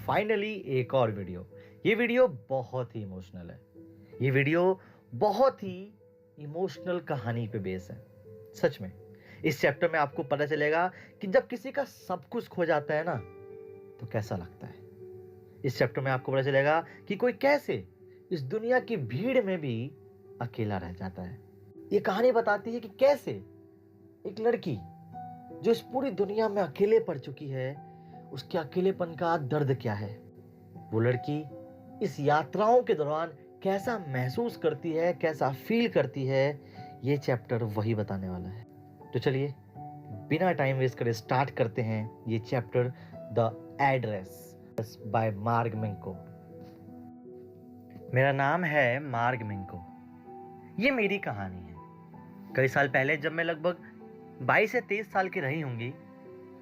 Finally एक और video. ये वीडियो बहुत ही इमोशनल है। ये वीडियो बहुत ही इमोशनल कहानी पे बेस है। सच में इस चैप्टर में आपको पता चलेगा कि जब किसी का सब कुछ खो जाता है ना तो कैसा लगता है। इस चैप्टर में आपको पता चलेगा कि कोई कैसे इस दुनिया की भीड़ में भी अकेला रह जाता है। ये कहानी बताती है कि कैसे एक लड़की जो इस पूरी दुनिया में अकेले पड़ चुकी है, उसके अकेलेपन का दर्द क्या है। वो लड़की इस यात्राओं के दौरान कैसा महसूस करती है, कैसा फील करती है, ये चैप्टर वही बताने वाला है। तो चलिए बिना टाइम वेस्ट करे स्टार्ट करते हैं ये चैप्टर, द एड्रेस बाय मार्ग मिंको। मेरा नाम है मार्ग मिंको। ये मेरी कहानी है। कई साल पहले जब मैं लगभग 22 से 23 साल की रही होंगी,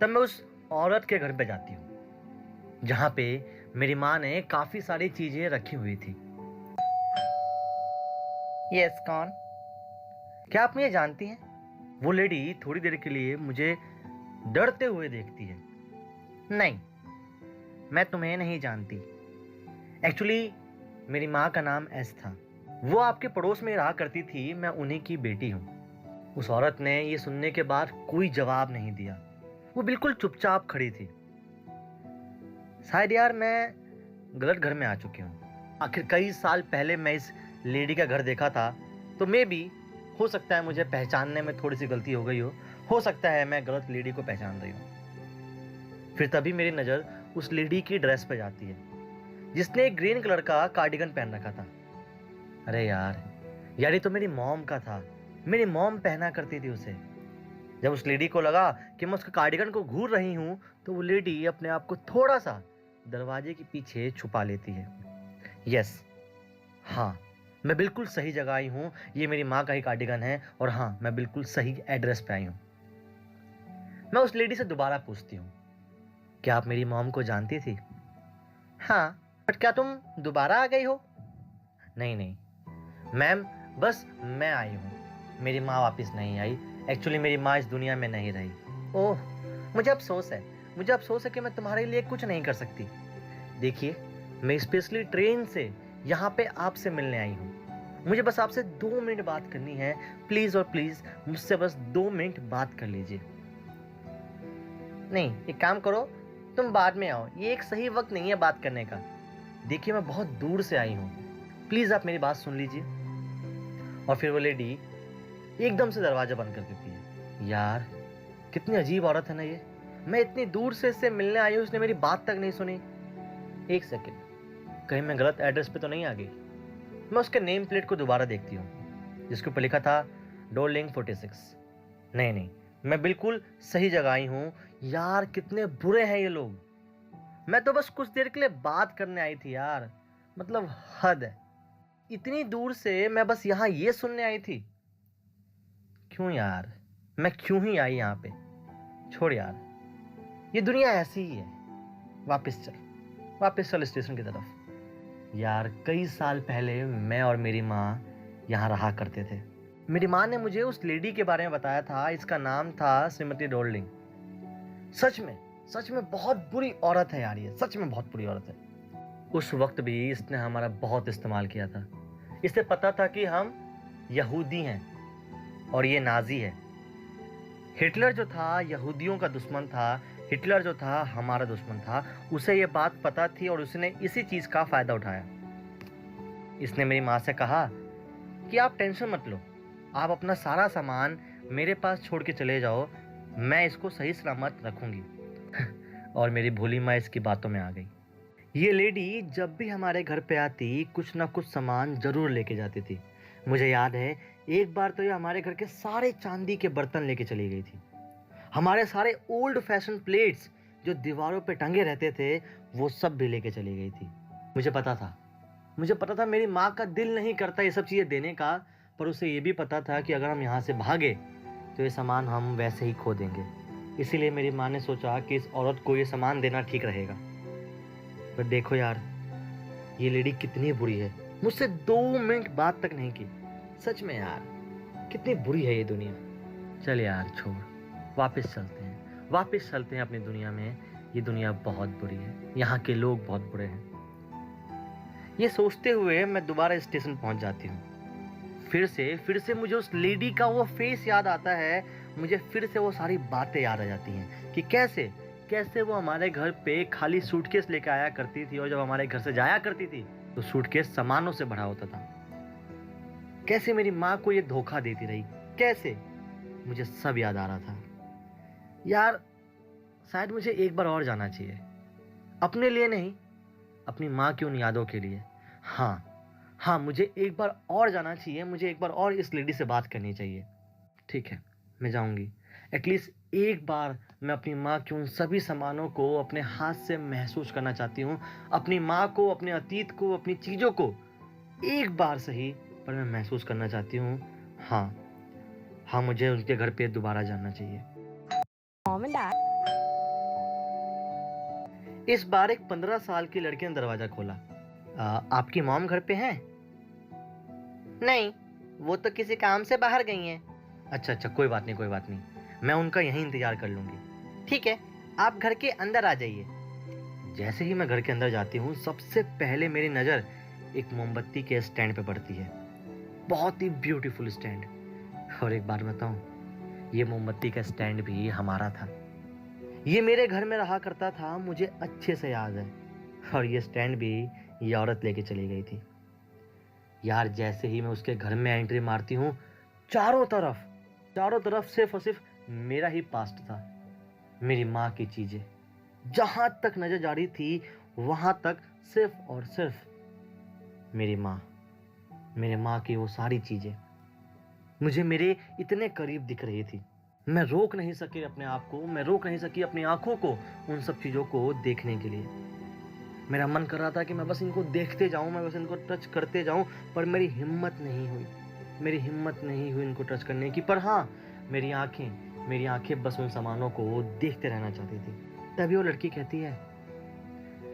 तब मैं उस औरत के घर पे जाती हूँ जहाँ पे मेरी माँ ने काफी सारी चीजें रखी हुई थी। यस, कौन? क्या आप मुझे जानती हैं? वो लेडी थोड़ी देर के लिए मुझे डरते हुए देखती है। नहीं, मैं तुम्हें नहीं जानती। एक्चुअली मेरी माँ का नाम एस था। वो आपके पड़ोस में रहा करती थी। मैं उन्हीं की बेटी हूँ। उस औरत ने ये सुनने के बाद कोई जवाब नहीं दिया। वो बिल्कुल चुपचाप खड़ी थी। शायद यार मैं गलत घर में आ चुकी हूँ। आखिर कई साल पहले मैं इस लेडी का घर देखा था, तो मे भी हो सकता है मुझे पहचानने में थोड़ी सी गलती हो गई हो सकता है मैं गलत लेडी को पहचान रही हूँ। फिर तभी मेरी नज़र उस लेडी की ड्रेस पे जाती है जिसने एक ग्रीन कलर का कार्डिगन पहन रखा था। अरे यार ये तो मेरी मॉम का था। मेरी मॉम पहना करती थी उसे। जब उस लेडी को लगा कि मैं उसके कार्डिगन को घूर रही हूँ, तो वो लेडी अपने आप को थोड़ा सा दरवाजे के पीछे छुपा लेती है। यस, हाँ, मैं बिल्कुल सही जगह आई हूँ। ये मेरी माँ का ही कार्डिगन है और हाँ, मैं बिल्कुल सही एड्रेस पे आई हूँ। मैं उस लेडी से दोबारा पूछती हूँ, क्या आप मेरी मॉम को जानती थी? हाँ, बट क्या तुम दोबारा आ गई हो? नहीं नहीं मैम, बस मैं आई हूँ। मेरी माँ वापस नहीं आई। एक्चुअली मेरी माँ इस दुनिया में नहीं रही। ओह, मुझे अफसोस है। मुझे अफसोस है कि मैं तुम्हारे लिए कुछ नहीं कर सकती। देखिए, मैं स्पेशली ट्रेन से यहाँ पे आपसे मिलने आई हूँ। मुझे बस आपसे 2 मिनट बात करनी है। प्लीज़ और प्लीज़ मुझसे बस 2 मिनट बात कर लीजिए। नहीं, एक काम करो, तुम बाद में आओ। ये एक सही वक्त नहीं है बात करने का। देखिए, मैं बहुत दूर से आई हूँ। प्लीज़ आप मेरी बात सुन लीजिए। और फिर वो लेडी एकदम से दरवाजा बंद कर देती है। यार कितनी अजीब औरत है ना ये। मैं इतनी दूर से इससे मिलने आई हूँ, इसने मेरी बात तक नहीं सुनी। एक सेकेंड, कहीं मैं गलत एड्रेस पे तो नहीं आ गई? मैं उसके नेम प्लेट को दोबारा देखती हूँ जिसके ऊपर लिखा था डोरलिंग 46। नहीं नहीं, मैं बिल्कुल सही जगह आई हूँ। यार कितने बुरे हैं ये लोग। मैं तो बस कुछ देर के लिए बात करने आई थी यार। मतलब हद है। इतनी दूर से मैं बस यहाँ ये सुनने आई थी। क्यों यार, मैं क्यों ही आई यहाँ पे? छोड़ यार, ये दुनिया ऐसी ही है। वापस चल स्टेशन की तरफ। यार कई साल पहले मैं और मेरी माँ यहाँ रहा करते थे। मेरी माँ ने मुझे उस लेडी के बारे में बताया था। इसका नाम था श्रीमती डोरलिंग। सच में बहुत बुरी औरत है यार। ये सच में बहुत बुरी औरत है। उस वक्त भी इसने हमारा बहुत इस्तेमाल किया था। इसे पता था कि हम यहूदी हैं और ये नाजी है। हिटलर जो था यहूदियों का दुश्मन था। हिटलर जो था हमारा दुश्मन था। उसे ये बात पता थी और उसने इसी चीज़ का फ़ायदा उठाया। इसने मेरी माँ से कहा कि आप टेंशन मत लो, आप अपना सारा सामान मेरे पास छोड़ के चले जाओ, मैं इसको सही सलामत रखूँगी। और मेरी भोली माँ इसकी बातों में आ गई। ये लेडी जब भी हमारे घर पे आती कुछ ना कुछ सामान ज़रूर लेके जाती थी। मुझे याद है एक बार तो ये हमारे घर के सारे चांदी के बर्तन लेके चली गई थी। हमारे सारे ओल्ड फैशन प्लेट्स जो दीवारों पे टंगे रहते थे वो सब भी लेके चली गई थी। मुझे पता था मेरी माँ का दिल नहीं करता ये सब चीज़ें देने का, पर उसे ये भी पता था कि अगर हम यहाँ से भागे तो ये सामान हम वैसे ही खो देंगे। इसीलिए मेरी माँ ने सोचा कि इस औरत को ये सामान देना ठीक रहेगा। पर देखो यार, ये लेडी कितनी बुरी है। मुझसे 2 मिनट बात तक नहीं की। सच में यार कितनी बुरी है ये दुनिया। चल यार छोड़, वापस चलते हैं अपनी दुनिया में। ये दुनिया बहुत बुरी है, यहाँ के लोग बहुत बुरे हैं। ये सोचते हुए मैं दोबारा स्टेशन पहुंच जाती हूँ। फिर से मुझे उस लेडी का वो फेस याद आता है। मुझे फिर से वो सारी बातें याद आ जाती हैं कि कैसे कैसे वो हमारे घर पे खाली सूटकेस लेकर आया करती थी, और जब हमारे घर से जाया करती थी तो सूटकेस सामानों से भरा होता था। कैसे मेरी माँ को ये धोखा देती रही, कैसे, मुझे सब याद आ रहा था। यार शायद मुझे एक बार और जाना चाहिए, अपने लिए नहीं, अपनी माँ की उन यादों के लिए। हाँ, मुझे एक बार और जाना चाहिए, मुझे एक बार और इस लेडी से बात करनी चाहिए। ठीक है, मैं जाऊंगी। एटलीस्ट एक बार मैं अपनी माँ के उन सभी सामानों को अपने हाथ से महसूस करना चाहती हूँ। अपनी माँ को, अपने अतीत को, अपनी चीज़ों को एक बार सही पर मैं महसूस करना चाहती हूँ। हाँ, मुझे उनके घर पे दोबारा जाना चाहिए। इस बार एक 15 साल की लड़की ने दरवाजा खोला। आपकी मॉम घर पे हैं? नहीं, वो तो किसी काम से बाहर गई हैं। अच्छा, कोई बात नहीं, मैं उनका यहीं इंतजार कर लूंगी। ठीक है, आप घर के अंदर आ जाइए। जैसे ही मैं घर के अंदर जाती हूँ, सबसे पहले मेरी नज़र एक मोमबत्ती के स्टैंड पे पड़ती है। बहुत ही ब्यूटीफुल स्टैंड। और एक बात बताऊं, ये मोमबत्ती का स्टैंड भी हमारा था। ये मेरे घर में रहा करता था, मुझे अच्छे से याद है। और ये स्टैंड भी ये औरत लेके चली गई थी। यार जैसे ही मैं उसके घर में एंट्री मारती हूँ, चारों तरफ सिर्फ और सिर्फ मेरा ही पास्ट था। मेरी माँ की चीजें, जहां तक नजर जा रही थी वहां तक सिर्फ और सिर्फ मेरी माँ की वो सारी चीजें मुझे मेरे इतने करीब दिख रही थी। मैं रोक नहीं सकी अपने आप को, मैं रोक नहीं सकी अपनी आंखों को उन सब चीजों को देखने के लिए। मेरा मन कर रहा था कि मैं बस इनको देखते जाऊं, मैं बस इनको टच करते जाऊं, पर मेरी हिम्मत नहीं हुई इनको टच करने की। पर हाँ, मेरी आंखें बस उन सामानों को देखते रहना चाहती थी। तभी वो लड़की कहती है,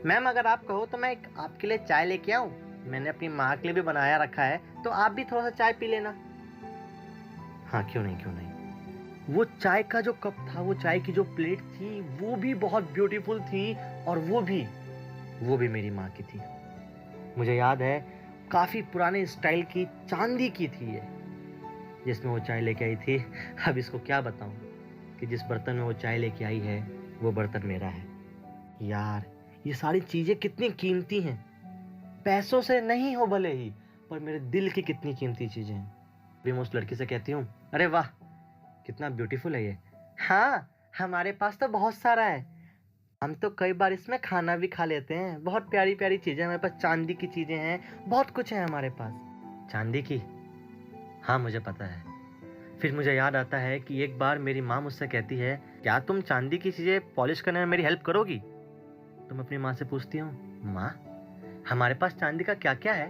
मैम अगर आप कहो तो मैं आपके लिए चाय लेके आऊं? मैंने अपनी माँ के लिए भी बनाया रखा है, तो आप भी थोड़ा सा चाय पी लेना। हाँ, क्यों नहीं। वो चाय का जो कप था, वो चाय की जो प्लेट थी, वो भी बहुत ब्यूटीफुल थी, और वो भी मेरी माँ की थी। मुझे याद है, काफी पुराने स्टाइल की चांदी की थी ये, जिसमें वो चाय लेके आई थी। अब इसको क्या बताऊं कि जिस बर्तन में वो चाय लेके आई है वो बर्तन मेरा है। यार ये सारी चीजें कितनी कीमती हैं, पैसों से नहीं हो भले ही, पर मेरे दिल की कितनी कीमती चीजें हैं। भी मैं उस लड़की से कहती हूँ, अरे वाह कितना ब्यूटीफुल है ये। हाँ, हमारे पास तो बहुत सारा है, हम तो कई बार इसमें खाना भी खा लेते हैं। बहुत प्यारी प्यारी चीजें हमारे पास, चांदी की चीजें हैं, बहुत कुछ है हमारे पास। चांदी की? हाँ मुझे पता है। फिर मुझे याद आता है कि एक बार मेरी माँ मुझसे कहती है, क्या तुम चांदी की चीजें पॉलिश करने में मेरी हेल्प करोगी? तो मैं अपनी माँ से पूछती हूँ, माँ हमारे पास चांदी का क्या क्या है?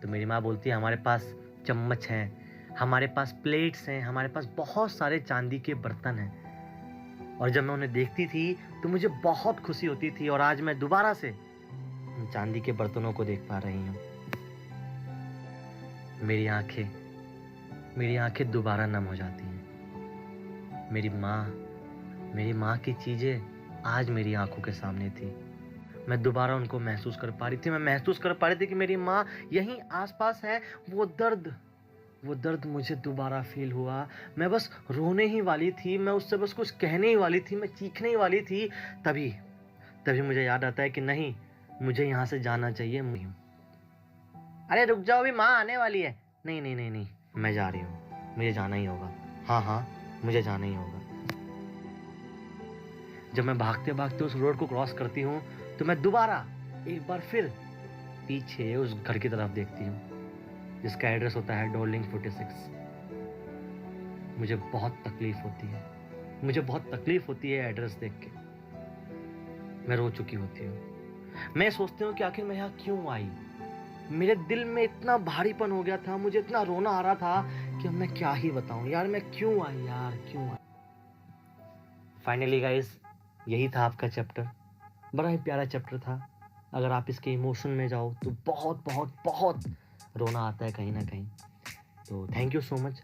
तो मेरी माँ बोलती है, हमारे पास चम्मच हैं, हमारे पास प्लेट्स हैं, हमारे पास बहुत सारे चांदी के बर्तन हैं। और जब मैं उन्हें देखती थी तो मुझे बहुत खुशी होती थी, और आज मैं दोबारा से उन चांदी के बर्तनों को देख पा रही हूँ। मेरी आंखें दोबारा नम हो जाती हैं। मेरी माँ की चीजें आज मेरी आंखों के सामने थी। मैं दोबारा उनको महसूस कर पा रही थी। मैं महसूस कर पा रही थी कि मेरी माँ यहीं आसपास है। वो दर्द मुझे दोबारा फील हुआ। मैं बस रोने ही वाली थी, मैं उससे बस कुछ कहने ही वाली थी, मैं चीखने ही वाली थी। तभी मुझे याद आता है कि नहीं, मुझे यहाँ से जाना चाहिए। अरे रुक जाओ, अभी माँ आने वाली है। नहीं, मैं जा रही हूँ, मुझे जाना ही होगा। हाँ, मुझे जाना ही होगा। जब मैं भागते भागते उस रोड को क्रॉस करती हूँ तो मैं दोबारा एक बार फिर पीछे उस घर की तरफ देखती हूँ जिसका एड्रेस होता है डोर्लिंग 46। मुझे बहुत तकलीफ होती है एड्रेस देख के। मैं रो चुकी होती हूँ। मैं सोचती हूँ कि आखिर मैं यहाँ क्यों आई। मेरे दिल में इतना भारीपन हो गया था, मुझे इतना रोना आ रहा था कि अब मैं क्या ही बताऊं यार, मैं क्यों आई। फाइनली गाइस, यही था आपका चैप्टर। बड़ा ही प्यारा चैप्टर था। अगर आप इसके इमोशन में जाओ तो बहुत बहुत बहुत रोना आता है कहीं ना कहीं। तो थैंक यू सो मच।